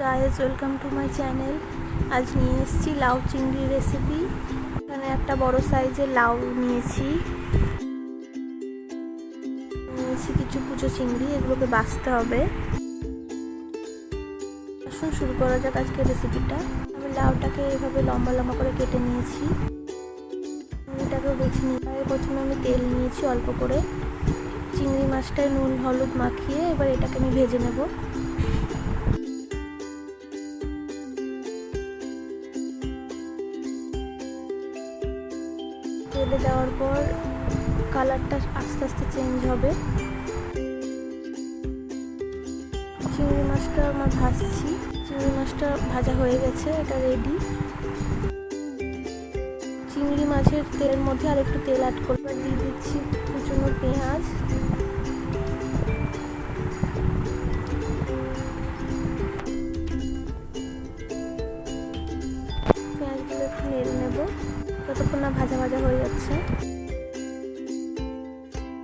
Guys, welcome to my channel. আজ নিয়ে এসেছি লাউ চিংড়ি রেসিপি। এখানে একটা বড় সাইজের লাউ নিয়েছি কিছু কুচো চিংড়ি, এগুলোকে বাছতে হবে। আসুন শুরু করা যাক আজকের রেসিপিটা। আমি লাউটাকে এভাবে লম্বা লম্বা করে কেটে নিয়েছি, চিংড়িটাকেও বেছে নিয়ে প্রথমে আমি তেল নিয়েছি অল্প করে। চিংড়ি মাছটায় নুন হলুদ মাখিয়ে এবার এটাকে আমি ভেজে নেব। তেলে দেওয়ার পর কালারটা আস্তে আস্তে চেঞ্জ হবে। চিংড়ি মাছটা আমার ভাজছি, চিংড়ি মাছটা ভাজা হয়ে গেছে, এটা রেডি। চিংড়ি মাছের তেলের মধ্যে আর একটু তেল অ্যাড করে দিয়ে দিচ্ছি কুচনো পেঁয়াজ, পেঁয়াজগুলো একটু নেড়ে নেব যতক্ষণ না ভাজা ভাজা হয়ে যাচ্ছে।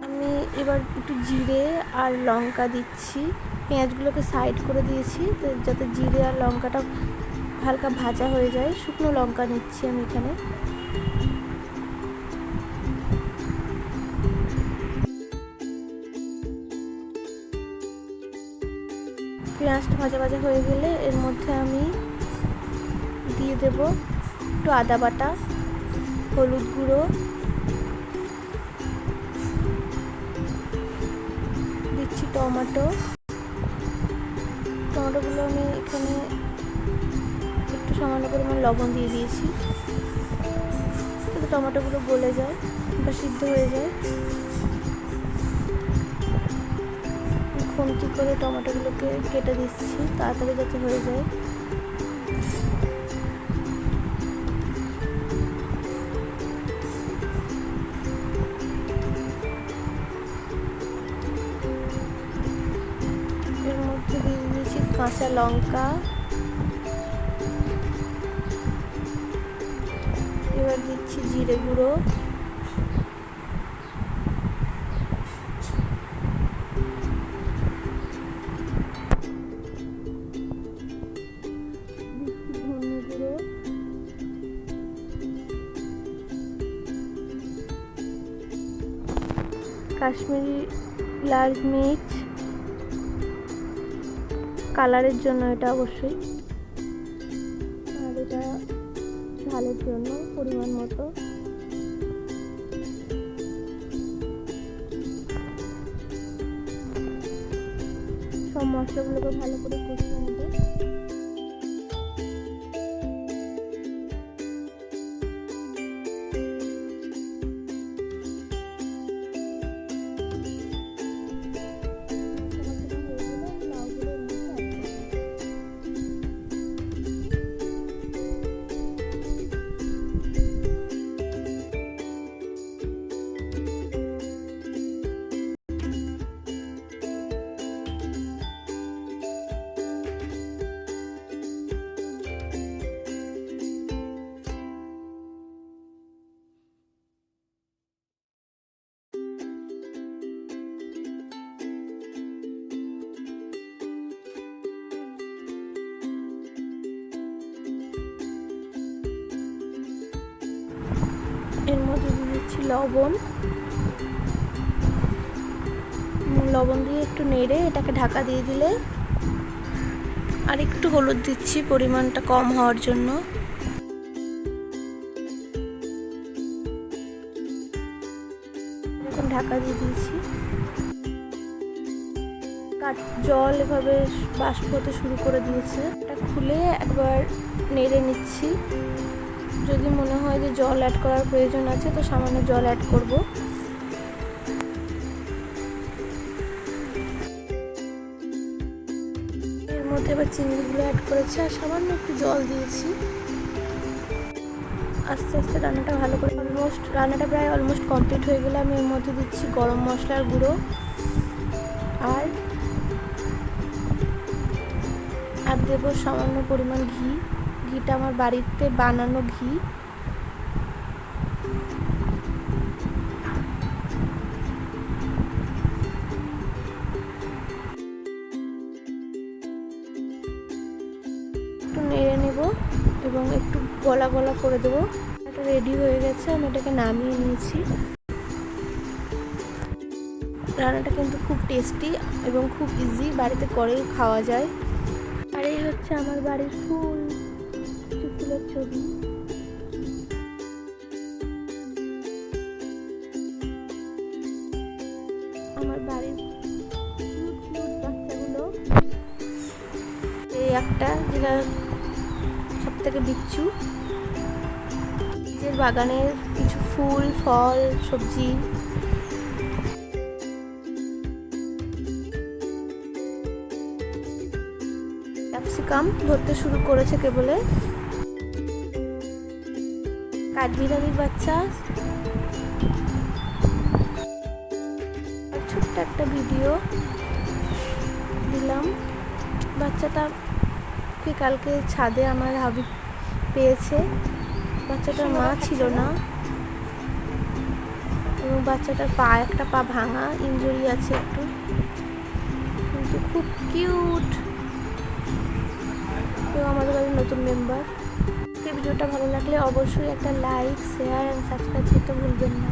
আমি এবার একটু জিরে আর লঙ্কা দিচ্ছি। পেঁয়াজগুলোকে সাইড করে দিয়েছি যাতে জিরে আর লঙ্কাটা হালকা ভাজা হয়ে যায়। শুকনো লঙ্কা নিচ্ছি আমি এখানে। পেঁয়াজটা ভাজা ভাজা হয়ে গেলে এর মধ্যে আমি দিয়ে দেব একটু আদা বাটা, হলুদ গুঁড়ো, দিচ্ছি টমেটোগুলো আমি এখানে একটু সামান্য পরিমাণ লবণ দিয়ে দিয়েছি যাতে টমেটোগুলো গলে যায় বা সিদ্ধ হয়ে যায়। খুন্তি করে টমেটোগুলোকে কেটে দিচ্ছি তাড়াতাড়ি যাতে হয়ে যায়। এর মধ্যে দিয়ে দিয়েছি কাঁচা লঙ্কা, এবার দিচ্ছি জিরে গুঁড়ো, কাশ্মীরি লাল মির্চ, কালারের জন্য এটা অবশ্যই, আর এটা ঝালের জন্য পরিমাণ মতো। সব মশলাগুলোকে ভালো করে কষিয়ে নেব। এর মধ্যে দিয়ে দিচ্ছি লবণ দিয়ে একটু নেড়ে এটাকে ঢাকা দিয়ে দিলে, আর একটু হলুদ দিচ্ছি পরিমাণটা কম হওয়ার জন্য। এখন ঢাকা দিয়ে দিয়েছি। জল এভাবে বাষ্প হতে শুরু করে দিয়েছে, এটা খুলে একবার নেড়ে নিচ্ছি। যদি মনে হয় যে জল অ্যাড করার প্রয়োজন আছে তো সামান্য জল অ্যাড করব। এর মধ্যে এবার চিংড়িগুলো অ্যাড করেছি আর সামান্য একটু জল দিয়েছি। আস্তে আস্তে রান্নাটা ভালো করে রান্নাটা প্রায় অলমোস্ট কমপ্লিট হয়ে গেলে আমি এর মধ্যে দিচ্ছি গরম মশলার গুঁড়ো আর দেবো সামান্য পরিমাণ ঘিটা আমার বাড়িতে বানানো ঘি। একটু নেড়ে নেব এবং একটু গলা গলা করে দেবো। এটা রেডি হয়ে গেছে, আমি এটাকে নামিয়ে নিয়েছি। রান্নাটা কিন্তু খুব টেস্টি এবং খুব ইজি, বাড়িতে করেই খাওয়া যায়। আর এই হচ্ছে আমার বাড়ির ফুল, কিছু ফুলের ছবি। আমার বাড়ির বাচ্চাগুলো, এই একটা যেটা সব থেকে বিচ্ছু, নিজের বাগানের কিছু ফুল ফল সবজি। ক্যাপসিকাম ধরতে শুরু করেছে কেবলে। কাঠবিড়ালির বাচ্চা। ছোট্ট একটা ভিডিও দিলাম। বাচ্চাটাকে কালকে ছাদে আমার হাবি পেয়েছে। বাচ্চাটার মা ছিল না এবং বাচ্চাটার একটা পা ভাঙা, ইনজুরি আছে একটু, কিন্তু খুব কিউট। কেউ আমাদের বাড়ির নতুন মেম্বার। ভিডিওটা ভালো লাগলে অবশ্যই একটা লাইক, শেয়ার অ্যান্ড সাবস্ক্রাইব করতে ভুলবেন না।